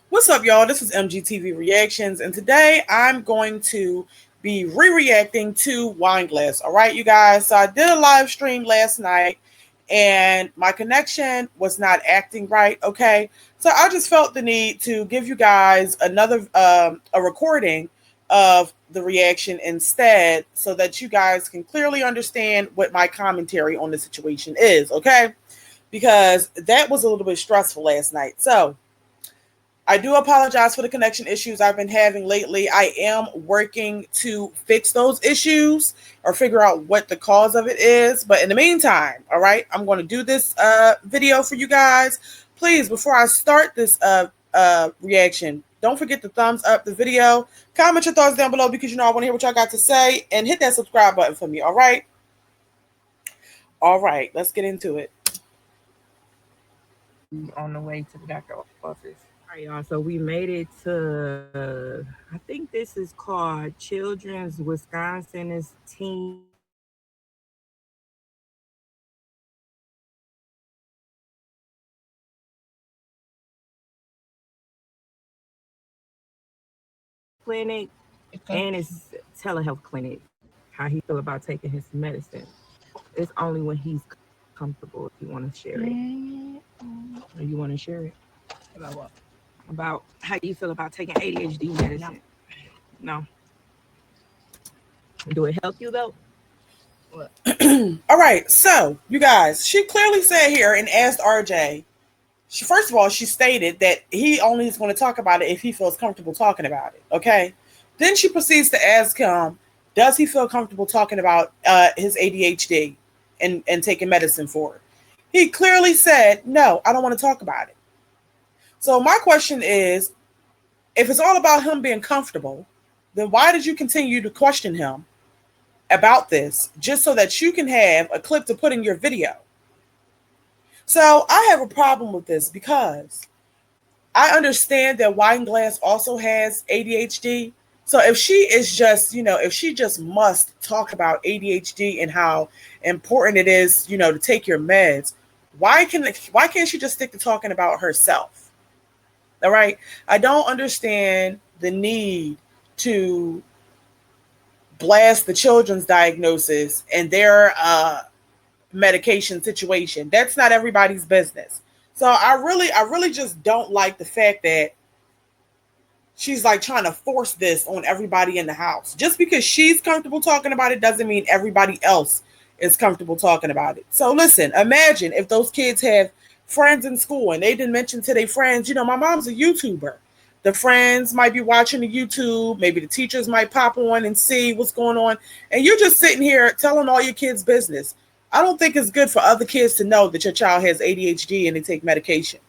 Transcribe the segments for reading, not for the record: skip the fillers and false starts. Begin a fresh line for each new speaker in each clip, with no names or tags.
What's up, y'all? This is MGTV Reactions, and today I'm going to be reacting to Wine Glass. All right, you guys. So I did a live stream last night, and my connection was not acting right. Okay, so I just felt the need to give you guys another a recording of the reaction instead, so that you guys can clearly understand what my commentary on the situation is. Okay, because that was a little bit stressful last night. So I do apologize for the connection issues I've been having lately. I am working to fix those issues or figure out what the cause of it is. But in the meantime, all right, I'm going to do this video for you guys. Please, before I start this reaction, don't forget to thumbs up the video. Comment your thoughts down below because you know I want to hear what y'all got to say. And hit that subscribe button for me, all right? All right, let's get into it.
On the way to the doctor's office. All right, y'all. So we made it to, I think this is called Children's Wisconsin's Teen Clinic, and it's telehealth clinic. How he feel about taking his medicine. It's only when he's comfortable if you want to share it. Or you want to share it?
About what?
About how you feel about taking ADHD medicine. No. Do it help you though?
What?
All right, so you guys, she clearly said here and asked RJ. First of all, she stated that he only is going to talk about it if he feels comfortable talking about it. Okay. Then she proceeds to ask him, does he feel comfortable talking about his ADHD and taking medicine for it? He clearly said, no, I don't want to talk about it. So my question is, if it's all about him being comfortable, then why did you continue to question him about this just so that you can have a clip to put in your video? So I have a problem with this because I understand that Wine Glass also has ADHD. So if she is just, if she just must talk about ADHD and how important it is, to take your meds, why can't she just stick to talking about herself? All right. I don't understand the need to blast the children's diagnosis and their medication situation. That's not everybody's business. So I really just don't like the fact that she's like trying to force this on everybody in the house. Just because she's comfortable talking about it doesn't mean everybody else is comfortable talking about it. So listen, imagine if those kids have friends in school and they didn't mention to their friends, my mom's a YouTuber. The friends might be watching the YouTube. Maybe the teachers might pop on and see what's going on. And you're just sitting here telling all your kids' business. I don't think it's good for other kids to know that your child has ADHD and they take medication.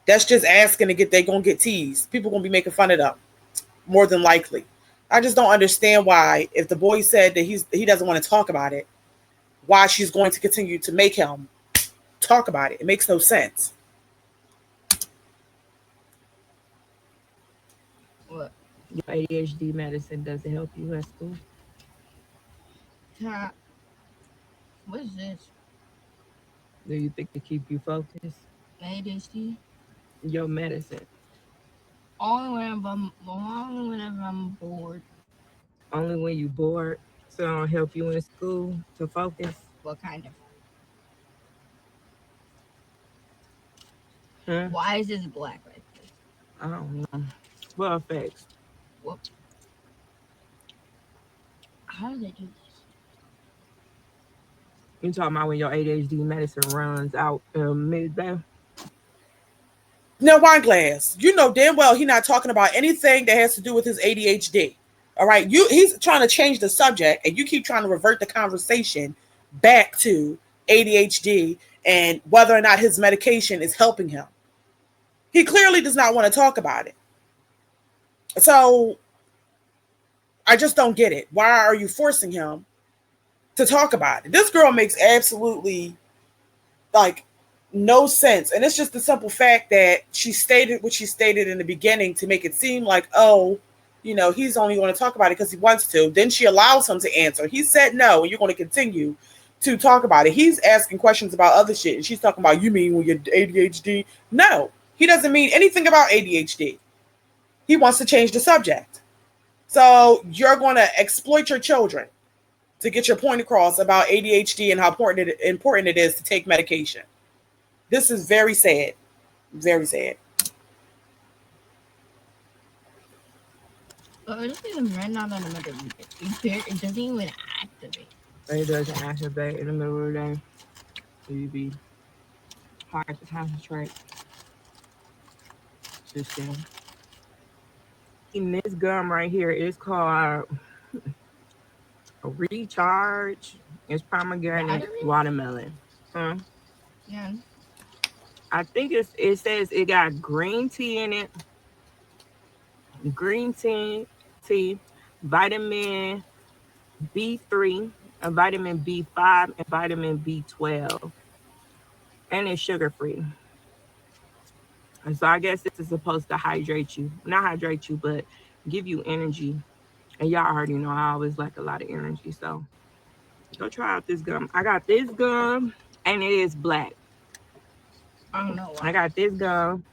That's just asking to they're going to get teased. People going to be making fun of them, more than likely. I just don't understand why, if the boy said that he doesn't want to talk about it, why she's going to continue to make him talk about it. It makes no sense.
What?
Your ADHD medicine doesn't help you at school?
What is this?
Do you think to keep you focused?
ADHD?
Your medicine.
Only whenever I'm bored.
Only when you bored? So it don't help you in school to focus?
What kind of?
Why
is this black right there?
I don't know. Well, effects.
What? How do they do this?
You talking about when your ADHD medicine runs out midday?
Now, Wine Glass, you know damn well he's not talking about anything that has to do with his ADHD. All right, he's trying to change the subject, and you keep trying to revert the conversation back to ADHD and whether or not his medication is helping him. He clearly does not want to talk about it. So I just don't get it. Why are you forcing him to talk about it? This girl makes absolutely no sense. And it's just the simple fact that she stated what she stated in the beginning to make it seem like, he's only going to talk about it because he wants to. Then she allows him to answer. He said no, and you're going to continue to talk about it. He's asking questions about other shit, and she's talking about, you mean with your ADHD? No. He doesn't mean anything about ADHD. He wants to change the subject. So you're going to exploit your children to get your point across about ADHD and how important it is to take medication. This is very sad. Very sad.
But it doesn't even run out in the middle of the day. It doesn't even activate.
It doesn't activate in the middle of the day. So you be hard to concentrate. Just eating this gum right here is called Recharge. It's pomegranate watermelon. Huh?
Yeah.
I think it says it got green tea in it, green tea, vitamin B3, a vitamin B5, and vitamin B12, and it's sugar free. And so I guess this is supposed to hydrate you, not hydrate you, but give you energy. And y'all already know I always like a lot of energy, so go try out this gum. I got this gum, and it is black.
I don't know
I
why.
got this gum,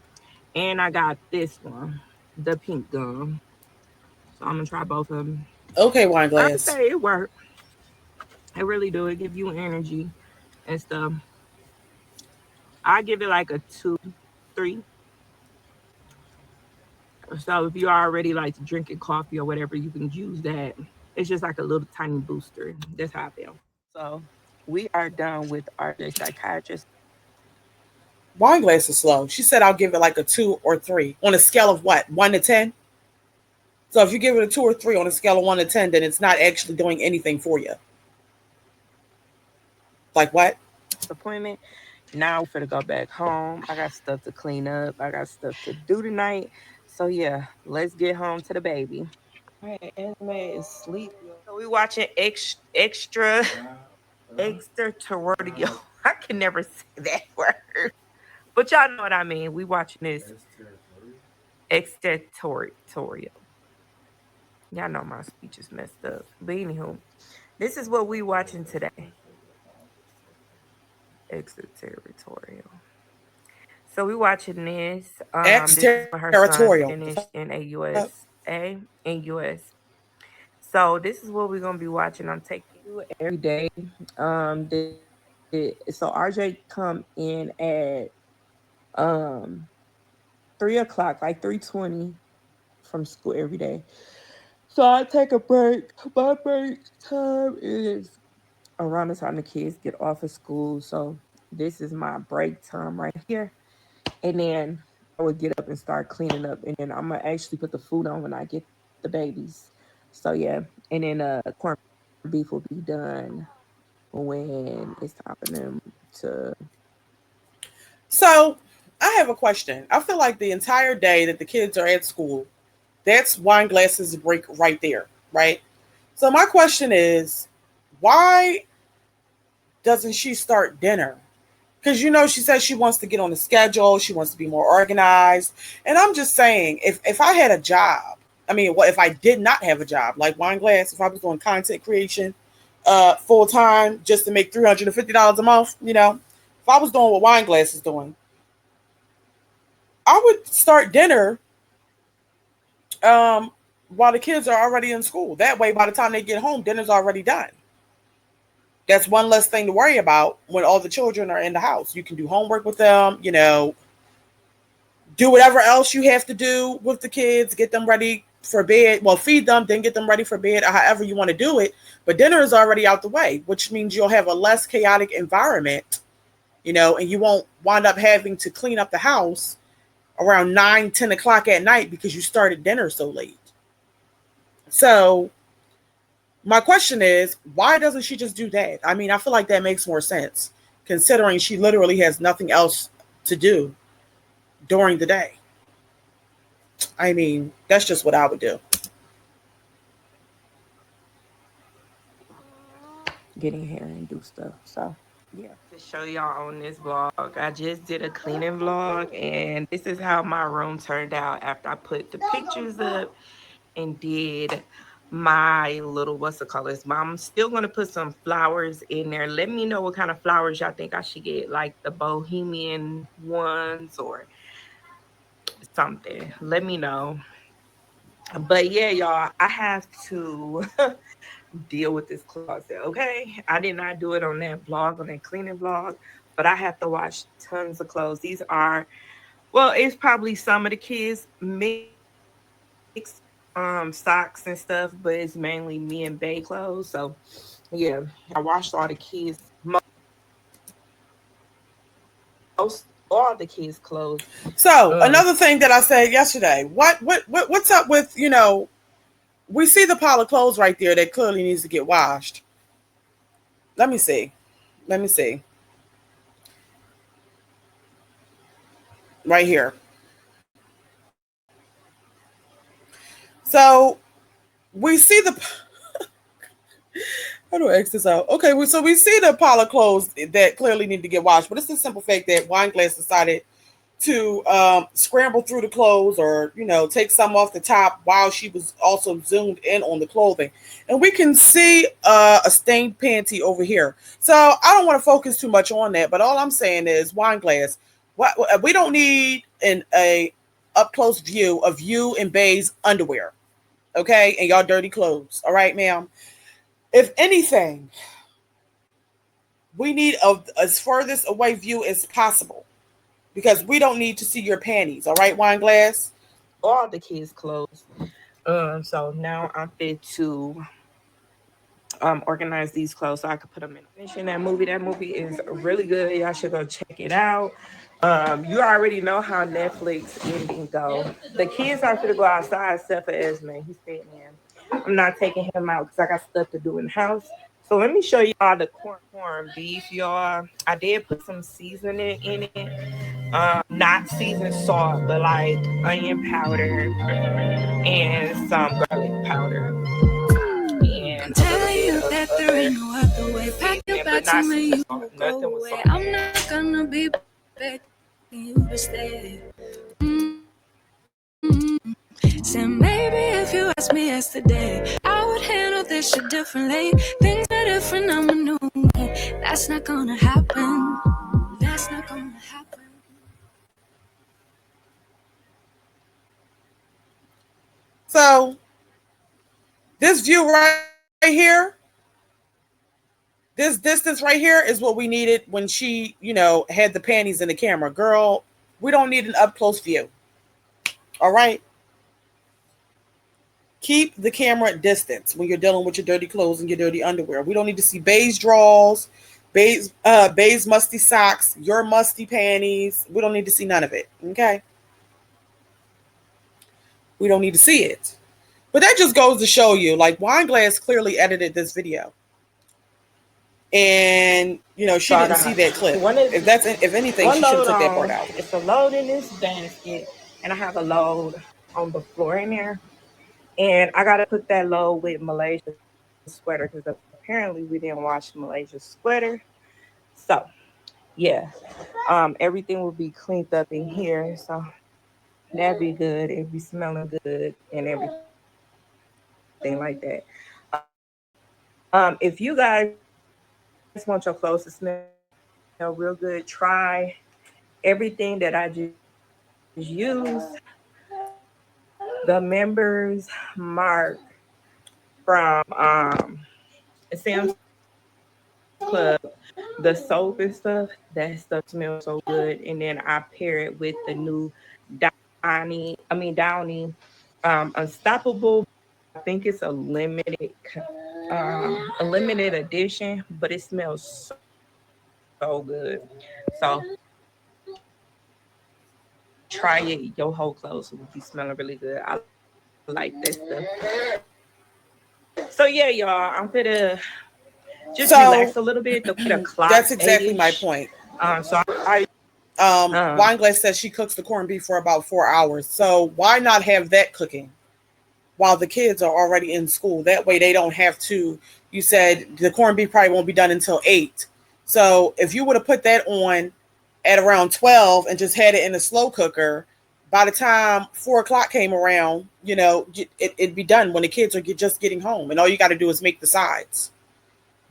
and I got this one, the pink gum. So I'm gonna try both of them.
Okay, wine
I would
glass.
say it worked. It really do. It give you energy and stuff. I give it like a 2, 3. So if you already like drinking coffee or whatever, you can use that. It's just like a little tiny booster. That's how I feel. So we are done with RJ psychiatrist.
Wine glass is slow. She said I'll give it like a 2 or 3 on a scale of what, 1 to 10. So if you give it a 2 or 3 on a scale of 1 to 10, then it's not actually doing anything for you. Like what?
Appointment. Now we're to go back home. I got stuff to clean up. I got stuff to do tonight. So yeah, let's get home to the baby. All right, Esme is asleep. So we watching extraterritorial. I can never say that word, but y'all know what I mean. We watching this extraterritorial. Y'all know my speech is messed up. But anywho, this is what we watching today. Extraterritorial. So we watching this. This is when her son
Ex-territorial.
finished in a USA in US. So this is what we're gonna be watching. I'm taking you every day. So RJ come in at um 3 o'clock, like 3:20 from school every day. So I take a break. My break time is around the time the kids get off of school. So this is my break time right here. And then I would get up and start cleaning up. And then I'm gonna actually put the food on when I get the babies. So yeah. And then corned beef will be done when it's time for them to.
So I have a question. I feel like the entire day that the kids are at school, that's wine glasses break right there, right? So my question is, why doesn't she start dinner? Because she says she wants to get on the schedule, she wants to be more organized. And I'm just saying, if I had a job, I mean, what if I did not have a job like wine glass, if I was doing content creation full time just to make $350 a month, if I was doing what wine glass is doing, I would start dinner um, while the kids are already in school. That way, by the time they get home, dinner's already done. That's one less thing to worry about when all the children are in the house. You can do homework with them, do whatever else you have to do with the kids, get them ready for bed. Well, feed them, then get them ready for bed, or however you want to do it. But dinner is already out the way, which means you'll have a less chaotic environment, and you won't wind up having to clean up the house around 9, 10 o'clock at night because you started dinner so late. So my question is, why doesn't she just do that? I mean, I feel like that makes more sense considering she literally has nothing else to do during the day. I mean, that's just what I would do.
Get in here and do stuff. So yeah. To show y'all on this vlog, I just did a cleaning vlog, and this is how my room turned out after I put the pictures up and did my little what's it called this. I'm still gonna put some flowers in there. Let me know what kind of flowers y'all think I should get, like the bohemian ones or something, let me know. But yeah, y'all, I have to deal with this closet. Okay, I did not do it on that vlog, on that cleaning vlog, but I have to wash tons of clothes. These are, well, it's probably some of the kids mix socks and stuff, but it's mainly me and Bay clothes. So yeah, I washed all the kids, most all the kids clothes.
So another thing that I said yesterday, what's up with, we see the pile of clothes right there that clearly needs to get washed. Let me see. Let me see. Right here. So we see the how do I X this out? Okay, so we see the pile of clothes that clearly need to get washed, but it's the simple fact that Wineglass decided to scramble through the clothes, or take some off the top while she was also zoomed in on the clothing, and we can see a stained panty over here. So I don't want to focus too much on that, but all I'm saying is, Wineglass, what we don't need a up close view of you and Bay's underwear, okay, and y'all dirty clothes. All right, ma'am. If anything, we need as furthest away view as possible, because we don't need to see your panties. All right, Wineglass?
All the kids clothes. So now I'm fit to organize these clothes so I could put them in. Finishing that movie. That movie is really good. Y'all should go check it out. You already know how Netflix ending go. The kids are gonna go outside except for Esme. He's staying in. I'm not taking him out because I got stuff to do in the house. So let me show y'all the corn beef, y'all. I did put some seasoning in it. Not seasoned salt, but like onion powder and some garlic powder. And tell you that there ain't no other way. Pack your bags and where you go away. I'm not gonna be begging you to stay. So maybe if you asked me yesterday, I would handle this shit differently. Things are different, I'm a new way. That's not gonna happen. That's not gonna happen.
So this view right here, this distance right here is what we needed when she, had the panties in the camera. Girl, we don't need an up close view. All right? Keep the camera at distance when you're dealing with your dirty clothes and your dirty underwear. We don't need to see Bay's drawers, Bay's musty socks, your musty panties. We don't need to see none of it. Okay? We don't need to see it. But that just goes to show you, like, Wineglass clearly edited this video. And, she didn't see that clip. If anything, she should have took that part out.
It's a load in this basket, and I have a load on the floor in there. And I got to put that load with Malaysia's sweater because apparently we didn't wash Malaysia's sweater. So, yeah, everything will be cleaned up in here. So that'd be good. It'd be smelling good and everything like that. If you guys want your clothes to smell real good, try everything that I just used. The members mark from Sam's Club, the soap and stuff, that stuff smells so good. And then I pair it with the new Downy Unstoppable. I think it's a limited edition, but it smells so good. So try it. Your whole clothes will be smelling really good. I like that stuff. So yeah, y'all, I'm gonna just relax a little bit. The clock.
That's exactly my point. Wineglass says she cooks the corned beef for about 4 hours. So why not have that cooking while the kids are already in school? That way they don't have to. You said the corned beef probably won't be done until 8. So if you would have put that on at around 12 and just had it in a slow cooker, by the time 4 o'clock came around, it'd be done when the kids are just getting home, and all you got to do is make the sides.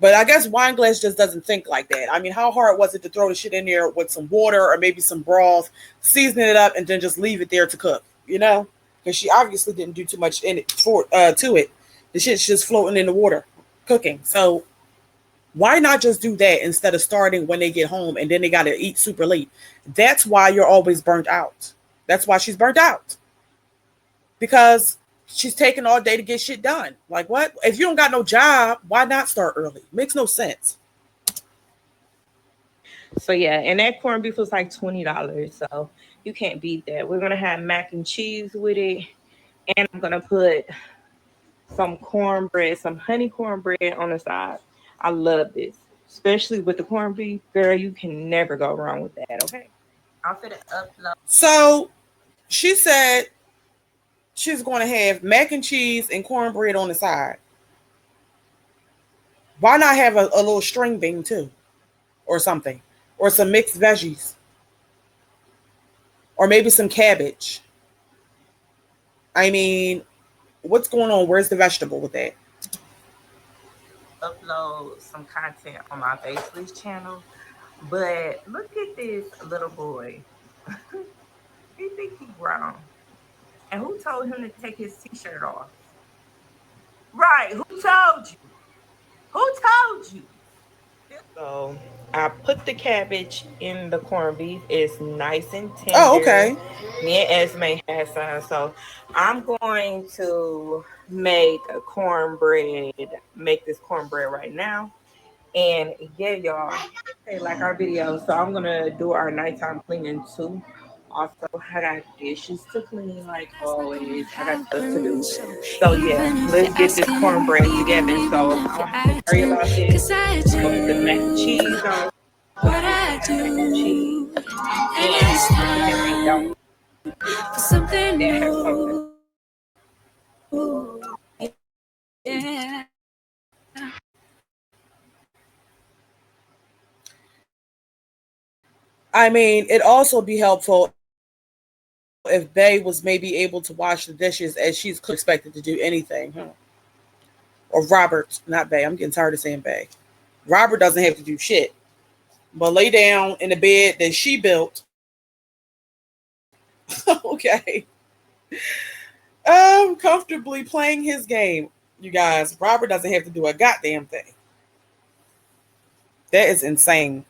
But I guess wine glass just doesn't think like that. I mean, how hard was it to throw the shit in there with some water or maybe some broth, season it up, and then just leave it there to cook? You know, because she obviously didn't do too much in it for to it. The shit's just floating in the water, cooking. So why not just do that instead of starting when they get home and then they got to eat super late? That's why you're always burnt out. That's why she's burnt out. Because she's taking all day to get shit done. Like what? If you don't got no job, why not start early? Makes no sense.
So yeah, and that corned beef was like $20. So you can't beat that. We're gonna have mac and cheese with it. And I'm gonna put some cornbread, some honey cornbread on the side. I love this. Especially with the corned beef. Girl, you can never go wrong with that, okay? I'm finna upload.
So she said she's going to have mac and cheese and cornbread on the side. Why not have a little string bean too? Or something? Or some mixed veggies? Or maybe some cabbage? I mean, what's going on? Where's the vegetable with that?
Upload some content on my faceless channel. But look at this little boy. He think he grown. And who told him to take his t-shirt off? Right, who told you? Who told you? So I put the cabbage in the corned beef. It's nice and tender.
Oh, okay.
Me and Esme had some. So I'm going to make a cornbread, make this cornbread right now. And yeah, y'all, hey, like our video. So I'm gonna do our nighttime cleaning too. Also, I got dishes to clean like always. I got stuff to do. So yeah, let's get this cornbread together. So I don't have to worry about this. I'm gonna put the mac and cheese on. What I do, and it's time for something new.
Yeah. I mean, it'd also be helpful if Bay was maybe able to wash the dishes as she's expected to do anything. Huh? Or Robert, not Bay. I'm getting tired of saying Bay. Robert doesn't have to do shit, but lay down in the bed that she built. Okay. Comfortably playing his game, you guys. Robert doesn't have to do a goddamn thing. That is insane.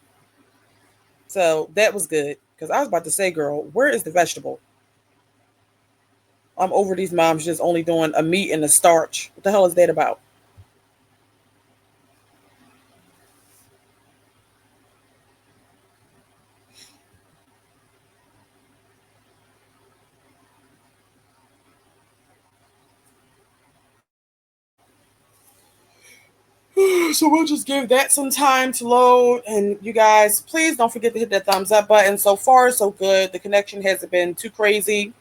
So that was good. Because I was about to say, girl, where is the vegetable? I'm over these moms just only doing a meat and a starch. What the hell is that about? So we'll just give that some time to load. And you guys, please don't forget to hit that thumbs up button. So far, so good. The connection hasn't been too crazy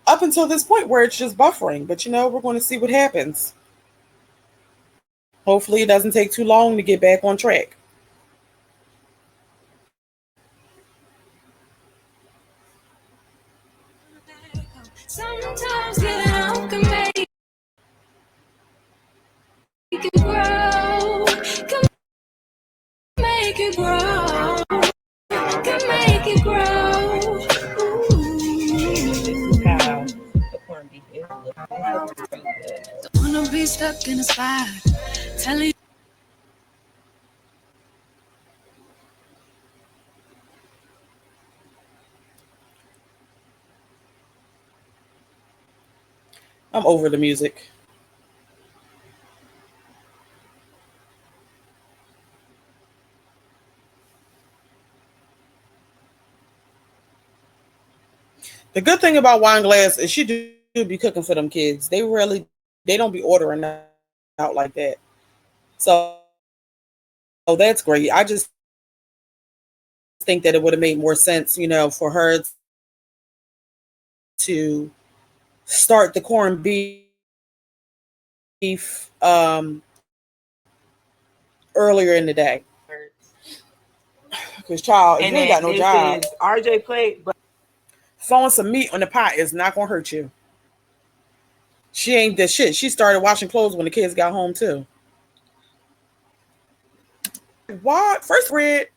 up until this point where it's just buffering. But you know, we're going to see what happens. Hopefully it doesn't take too long to get back on track. Sometimes getting out can make it grow. Can make it grow. Can make it grow.
This is how the corned beef is.
Don't wanna be stuck in a spot. Telling I'm over the music. The good thing about Wine Glass is she do be cooking for them kids. They don't be ordering out like that. So that's great. I just think that it would have made more sense, you know, for her to start the corned beef earlier in the day. Because child, if you ain't got no job,
RJ plate, but
throwing some meat on the pot is not gonna hurt you. She ain't that shit. She started washing clothes when the kids got home too. Why? First bread,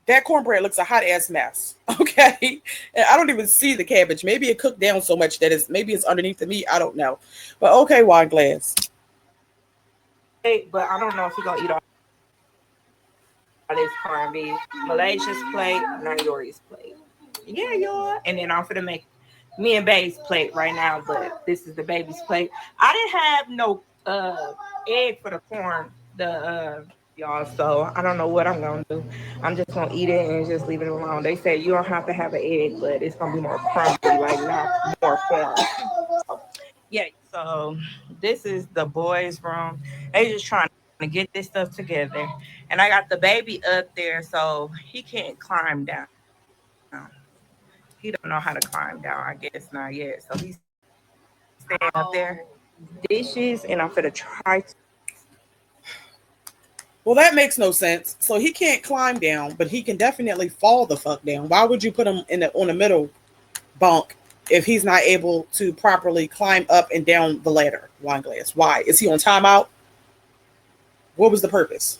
that cornbread looks a hot ass mess. Okay. And I don't even see the cabbage. Maybe it cooked down so much that maybe it's underneath the meat. I don't know. But okay, wine glass.
But I don't know if you're gonna eat all this corned beef. Malaysia's plate, Nigeria's plate. Yeah, y'all. And then I'm gonna make me and baby's plate right now, but this is the baby's plate. I didn't have no egg for the corn, y'all, so I don't know what I'm gonna do. I'm just gonna eat it and just leave it alone. They say you don't have to have an egg, but it's gonna be more crumbly, like not more corn. Yeah, so this is the boys' room. They just trying to get this stuff together. And I got the baby up there, so he can't climb down. He don't know how to climb down, I guess not yet. So he's staying up there. Dishes, and I'm gonna try to.
Well, that makes no sense. So he can't climb down, but he can definitely fall the fuck down. Why would you put him on the middle bunk if he's not able to properly climb up and down the ladder? Wine glass. Why? Is he on timeout? What was the purpose?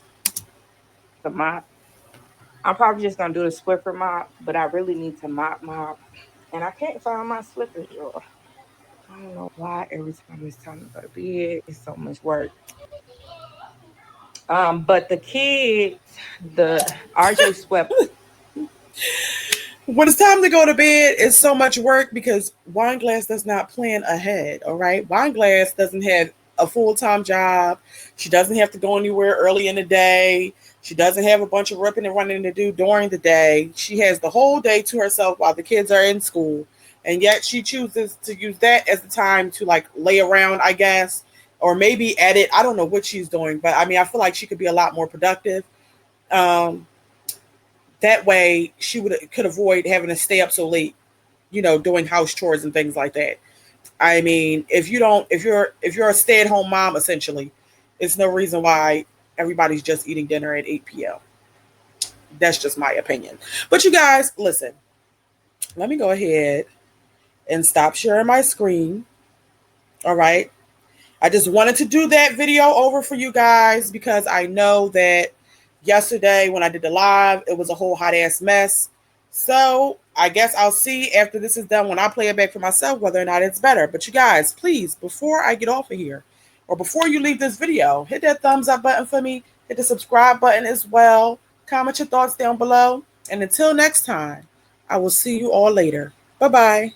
The mop. I'm probably just gonna do the Swiffer mop, but I really need to mop. And I can't find my slippers, y'all. I don't know why every time it's time to go to bed, it's so much work. But the kids, the RJ swept.
When it's time to go to bed, it's so much work because Wine Glass does not plan ahead. All right. Wine Glass doesn't have a full-time job. She doesn't have to go anywhere early in the day. She doesn't have a bunch of ripping and running to do during the day. She has the whole day to herself while the kids are in school. And yet she chooses to use that as the time to like lay around, I guess, or maybe edit. I don't know what she's doing, but I mean, I feel like she could be a lot more productive. Um, that way she could avoid having to stay up so late, doing house chores and things like that. I mean, if you're a stay-at-home mom, essentially, it's no reason why everybody's just eating dinner at 8 p.m. That's just my opinion. But you guys, listen, let me go ahead and stop sharing my screen. All right. I just wanted to do that video over for you guys because I know that yesterday when I did the live, it was a whole hot ass mess. So I guess I'll see after this is done when I play it back for myself whether or not it's better. But you guys, please, before I get off of here or before you leave this video, hit that thumbs up button for me. Hit the subscribe button as well. Comment your thoughts down below. And until next time, I will see you all later. Bye-bye.